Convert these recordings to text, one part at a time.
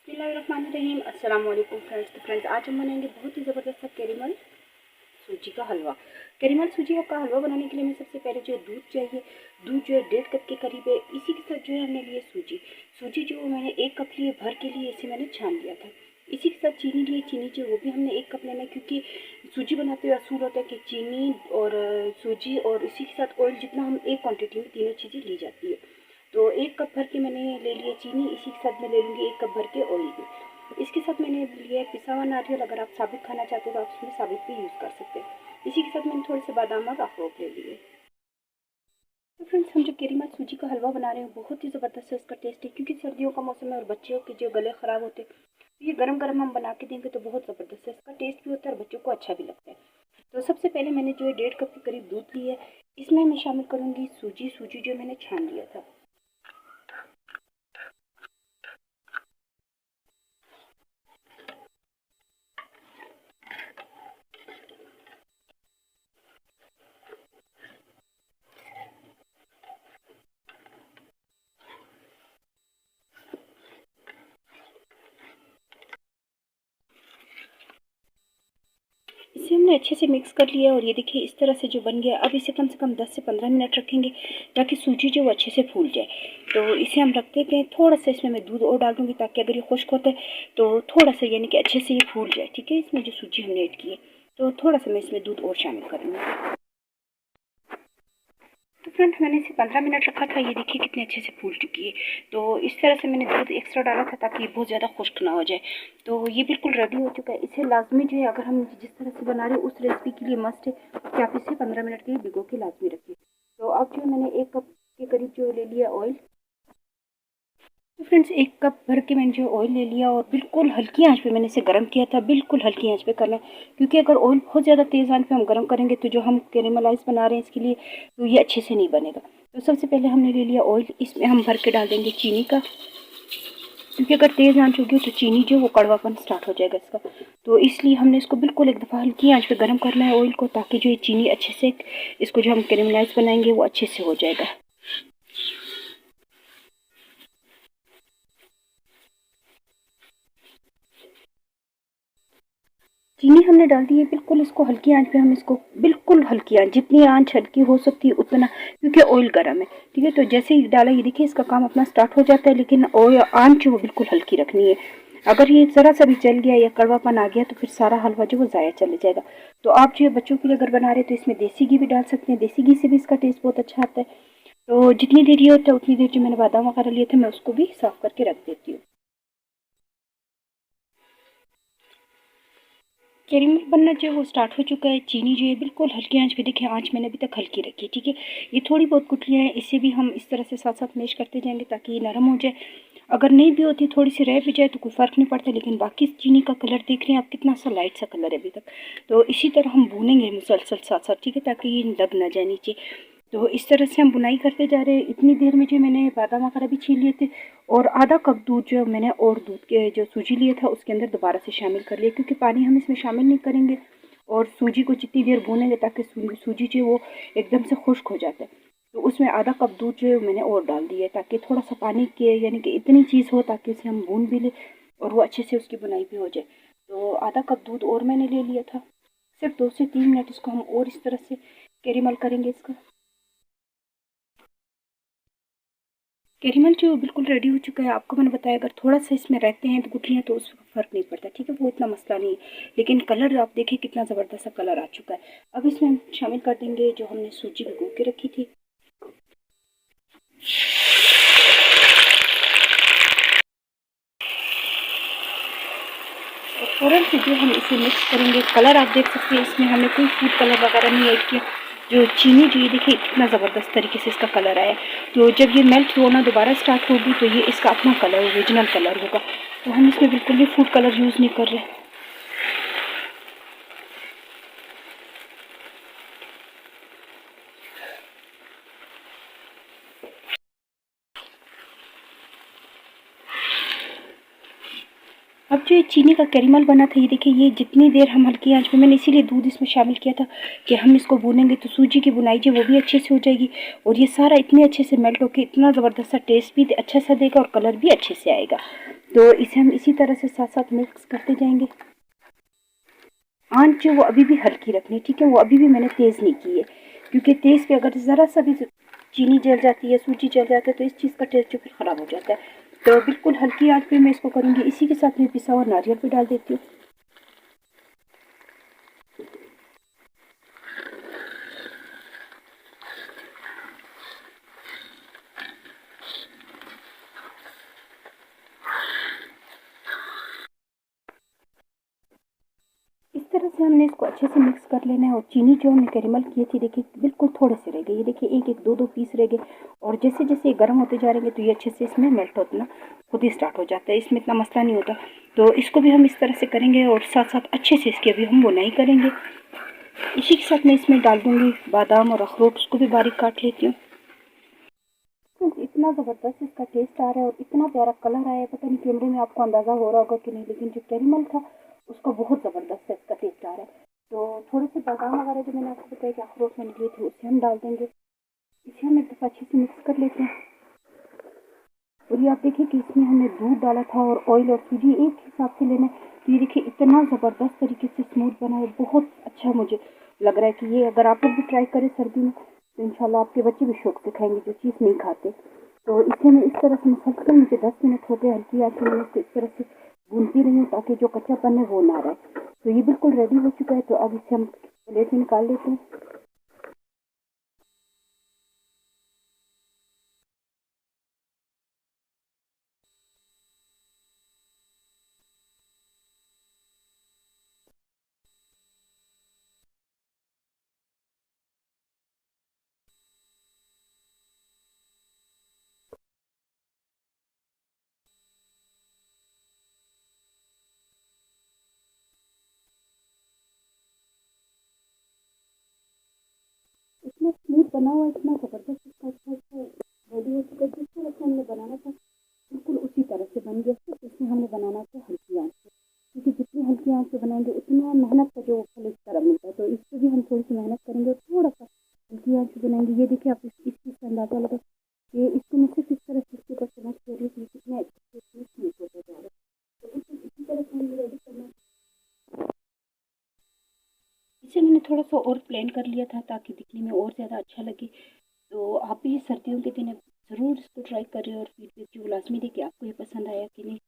बिस्मिल्लाहिर्रहमानिर्रहीम। अस्सलाम वालेकुम फ्रेंड्स। आज हम बनाएंगे बहुत ही ज़बरदस्त कैरेमल सूजी का हलवा। कैरेमल सूजी का हलवा बनाने के लिए हमें सबसे पहले जो है दूध चाहिए। दूध जो है 1.5 कप के करीब है। इसी के साथ जो है हमने लिए सूजी जो मैंने 1 कप लिए भर के लिए, इसे मैंने छान लिया था। इसी के साथ चीनी लिए, चीनी जो वो भी हमने 1 कप लेना है, क्योंकि सूजी बनाते हुए असूल होता है कि चीनी और सूजी और इसी के साथ ऑयल जितना हम एक क्वान्टिटी में तीनों चीज़ें ली जाती है। तो 1 कप भर के मैंने ले लिया चीनी, इसी के साथ मैं ले लूँगी 1 कप भर के ऑयल भी। इसके साथ मैंने लिया है पिसा हुआ नारियल। अगर आप साबित खाना चाहते हो तो आप उसमें साबित भी यूज़ कर सकते हैं। इसी के साथ मैंने थोड़े से बादाम और अखरोट ले लिए। तो फ्रेंड्स, हम जो कैरेमल सूजी का हलवा बना रहे हैं बहुत ही ज़बरदस्त है इसका टेस्ट है, क्योंकि सर्दियों का मौसम है और बच्चों के जो गले ख़राब होते हैं, तो ये गरम गरम हम बना के देंगे तो बहुत ज़बरदस्त है, इसका टेस्ट भी होता है और बच्चों को अच्छा भी लगता है। तो सबसे पहले मैंने जो है 1.5 कप के करीब दूध लिया है। इसमें मैं शामिल करूँगी सूजी जो मैंने छान लिया था। इसे हमने अच्छे से मिक्स कर लिया और ये देखिए इस तरह से जो बन गया। अब इसे कम से कम 10 से 15 मिनट रखेंगे ताकि सूजी जो वो अच्छे से फूल जाए। तो इसे हम रख देते हैं। थोड़ा सा इसमें मैं दूध और डाल दूँगी ताकि अगर ये खुश्क होता है तो थोड़ा सा यानी कि अच्छे से ये फूल जाए। ठीक है, इसमें जो सूजी हमने ऐड की है तो थोड़ा सा मैं इसमें दूध और शामिल करूँगी। तो फ्रेंड, मैंने इसे 15 मिनट रखा था। ये देखिए कितने अच्छे से फूल चुकी है। तो इस तरह से मैंने दूध एक्स्ट्रा डाला था ताकि बहुत ज़्यादा खुश्क ना हो जाए। तो ये बिल्कुल रेडी हो चुका है। इसे लाजमी जो है, अगर हम जिस तरह से बना रहे हैं उस रेसिपी के लिए मस्ट है कि आप इसे 15 मिनट के लिए भिगो के लाजमी रखिए। तो अब जो मैंने 1 कप के करीब जो ले लिया ऑयल। तो फ्रेंड्स, 1 कप भर के मैंने जो ऑयल ले लिया और बिल्कुल हल्की आंच पे मैंने इसे गर्म किया था। बिल्कुल हल्की आंच पे करना है, क्योंकि अगर ऑयल बहुत ज़्यादा तेज़ आंच पे हम गर्म करेंगे तो जो हम कैरेमलाइज बना रहे हैं इसके लिए, तो ये अच्छे से नहीं बनेगा। तो सबसे पहले हमने ले लिया ऑयल। इसमें हम भर के डाल देंगे चीनी का, क्योंकि अगर तेज़ आंच होगी तो चीनी जो वो कड़वापन स्टार्ट हो जाएगा इसका। तो इसलिए हमने इसको बिल्कुल एक दफ़ा हल्की आंच पे गर्म करना है ऑयल को, ताकि जो ये चीनी अच्छे से इसको जो हम कैरेमलाइज बनाएंगे वो अच्छे से हो जाएगा। चीनी हमने डाल दी है। बिल्कुल इसको हल्की आंच पे हम इसको बिल्कुल हल्की आंच, जितनी आंच हल्की हो सकती है उतना, क्योंकि ऑयल गर्म है। ठीक है, तो जैसे ही डाला ये देखिए इसका काम अपना स्टार्ट हो जाता है, लेकिन ऑयल आंच वो बिल्कुल हल्की रखनी है। अगर ये ज़रा सा भी जल गया या कड़वापन आ गया तो फिर सारा हलवा जो वो ज़ाया चले जाएगा। तो आप जो है बच्चों के लिए अगर बना रहे तो इसमें देसी घी भी डाल सकते हैं। देसी घी से भी इसका टेस्ट बहुत अच्छा आता है। तो जितनी देर ये होता है उतनी देर जो मैंने बादाम वगैरह लिए थे मैं उसको भी साफ़ करके रख देती हूँ। कैरेमल बनना जो है वो स्टार्ट हो चुका है। चीनी जो है बिल्कुल हल्की आंच पे, देखिए आंच मैंने अभी तक हल्की रखी है। ठीक है, ये थोड़ी बहुत गुठलियाँ हैं, इसे भी हम इस तरह से साथ साथ मैश करते जाएंगे ताकि ये नरम हो जाए। अगर नहीं भी होती, थोड़ी सी रह भी जाए तो कोई फ़र्क नहीं पड़ता, लेकिन बाकी चीनी का कलर देख रहे हैं आप कितना सा लाइट सा कलर है अभी तक। तो इसी तरह हम भूनेंगे मुसलसल साथ साथ, ठीक है, ताकि ये दब ना जाए नीचे। तो इस तरह से हम बुनाई करते जा रहे हैं। इतनी देर में जो मैंने बादाम वगैरह भी छील लिए थे और आधा कप दूध जो मैंने और दूध के जो सूजी लिया था उसके अंदर दोबारा से शामिल कर लिया, क्योंकि पानी हम इसमें शामिल नहीं करेंगे। और सूजी को जितनी देर भूनेंगे ताकि सूजी जो वो एकदम से खुश्क हो जाता है, तो उसमें आधा कप दूध जो मैंने और डाल दिया है, ताकि थोड़ा सा पानी के यानी कि इतनी चीज़ हो ताकि उसे हम भून भी लें और वो अच्छे से उसकी बुनाई भी हो जाए। तो आधा कप दूध और मैंने ले लिया था। सिर्फ 2 से 3 मिनट इसको हम और इस तरह से कैरेमल करेंगे इसका। कैरेमल जो बिल्कुल रेडी हो चुका है। आपको मैंने बताया अगर थोड़ा सा इसमें रहते हैं तो गुठलियाँ तो उसका फ़र्क नहीं पड़ता। ठीक है, वो इतना मसला नहीं है, लेकिन कलर आप देखिए कितना ज़बरदस्त सा कलर आ चुका है। अब इसमें हम शामिल कर देंगे जो हमने सूजी भिगो के रखी थी। और फ़ौरन से जो हम इसे मिक्स करेंगे। कलर आप देख सकते हैं इसमें हमने कोई फूड कलर वगैरह नहीं ऐड किया। जो चीनी जो ये देखिए कितना ज़बरदस्त तरीके से इसका कलर आया। तो जब ये मेल्ट होना दोबारा स्टार्ट होगी तो ये इसका अपना कलर ओरिजिनल कलर होगा। तो हम इसमें बिल्कुल भी फूड कलर यूज़ नहीं कर रहे। अब जो ये चीनी का कैरेमल बना था, ये देखिए ये जितनी देर हम हल्की आंच पे, मैंने इसीलिए दूध इसमें शामिल किया था कि हम इसको भूनेंगे तो सूजी की बुनाई जो वो भी अच्छे से हो जाएगी और ये सारा इतने अच्छे से मेल्ट होकर इतना ज़बरदस्त सा टेस्ट भी अच्छा सा देगा और कलर भी अच्छे से आएगा। तो इसे हम इसी तरह से साथ साथ मिक्स करते जाएंगे। आंच जो वो अभी भी हल्की रखनी है, ठीक है, वो अभी भी मैंने तेज़ नहीं की है, क्योंकि तेज़ पे अगर ज़रा सा भी चीनी जल जाती है, सूजी जल जाता है, तो इस चीज़ का टेस्ट जो फिर ख़राब हो जाता है। तो बिल्कुल हल्की आंच पे मैं इसको करूँगी। इसी के साथ मैं पिसा हुआ नारियल भी डाल देती हूँ। इस तरह से हमने इसको अच्छे से मिक्स कर लेना है। और चीनी जो हमने कैरेमल की थी, देखिए बिल्कुल थोड़े से रह गए, ये देखिए एक एक दो दो पीस रह गए। और जैसे जैसे ये गर्म होते जा रहेंगे तो ये अच्छे से इसमें मेल्ट होना खुद ही स्टार्ट हो जाता है, इसमें इतना मसला नहीं होता। तो इसको भी हम इस तरह से करेंगे और साथ साथ अच्छे से इसकी अभी हम बुनाई करेंगे। इसी के साथ मैं इसमें डाल दूँगी बादाम और अखरोट, उसको भी बारीक काट लेती हूँ। इतना ज़बरदस्त इसका टेस्ट आ रहा है और इतना प्यारा कलर आया है, पता नहीं कैमरे में आपको अंदाज़ा हो रहा होगा कि नहीं, लेकिन जो कैरेमल था उसका बहुत ज़बरदस्त है इसका टेस्ट आ रहा है। तो थोड़े से बादाम वगैरह जो मैंने आपको बताया कि अखरोट मैंने लिए थे, उसे हम डाल देंगे। इसे हम एक दफ़ा अच्छे से मिक्स कर लेते हैं। और ये आप देखिए कि इसमें हमने दूध डाला था और ऑयल और सूजी एक हिसाब से लेना है। तो ये देखिए इतना ज़बरदस्त तरीके से स्मूथ बना है, बहुत अच्छा मुझे लग रहा है कि ये अगर आप लोग भी ट्राई करें सर्दी में तो इंशाल्लाह आपके बच्चे भी शौक से खाएंगे जो चीज़ नहीं खाते। तो इसे मैं इस तरह से मुसलसल, मुझे 10 मिनट हो गए हल्की आंच में इसको इस तरह से भूनती रही हूँ ताकि जो कच्चापन है वो ना रहे। तो ये बिल्कुल रेडी हो चुका है। तो अब इसे हम प्लेट में निकाल लेते हैं। इतना स्मूथ बना हुआ, इतना ज़बरदस्त इसका अच्छा अच्छा रेडी हो चुका है। जिस तरह से हमने बनाना था बिल्कुल उसी तरह से बन गया। सिर्फ इसमें हमने बनाना था हल्की आंच पे, क्योंकि जितनी हल्की आंच पे बनाएंगे उतना मेहनत का जो फल इस तरह मिलता है। तो इस पर भी हम थोड़ी सी मेहनत करेंगे और थोड़ा सा हल्की आंच पे बनाएंगे। ये देखिए आप इस चीज़ का अंदाजा लगा कि इसको मैं सिर्फ इस तरह से इसके ऊपर चम्मच दे रही हूँ, कितना अच्छे से स्मूथ होता जा रहा है। तो बिल्कुल इसी तरह से हमें रेडी करना है। इसे मैंने थोड़ा सा और प्लेन कर लिया था ताकि दिखने में और ज़्यादा अच्छा लगे। तो आप भी सर्दियों के दिन ज़रूर इसको ट्राई करें और फीडबैक जो लाजमी दें कि आपको ये पसंद आया कि नहीं।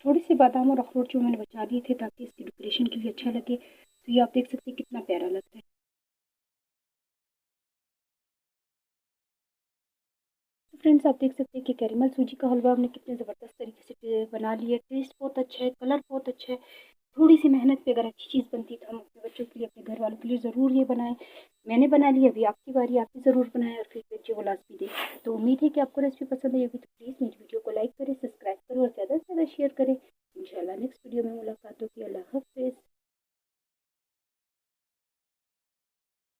थोड़ी सी बादाम और अखरोट जो मैंने बचा दिए थे ताकि इसकी डेकोरेशन के लिए अच्छा लगे। तो ये आप देख सकते हैं कितना प्यारा लगता है। तो फ्रेंड्स आप देख सकते हैं कि कैरेमल सूजी का हलवा हमने कितने ज़बरदस्त तरीके से बना लिया। टेस्ट बहुत अच्छा है, कलर बहुत अच्छा है। थोड़ी सी मेहनत पे अगर अच्छी चीज़ बनती तो हम अपने बच्चों के लिए, अपने घर वालों के लिए ज़रूर ये बनाएं। मैंने बना लिया, अभी आपकी बारी, आप भी ज़रूर बनाएं और फीडबैक जो वो लाजमी दें। तो उम्मीद है कि आपको रेसिपी पसंद आई होगी। तो प्लीज़ मेरी वीडियो को लाइक करें, सब्सक्राइब करें और ज़्यादा से ज़्यादा शेयर करें। इंशाल्लाह नेक्स्ट वीडियो में मुलाकात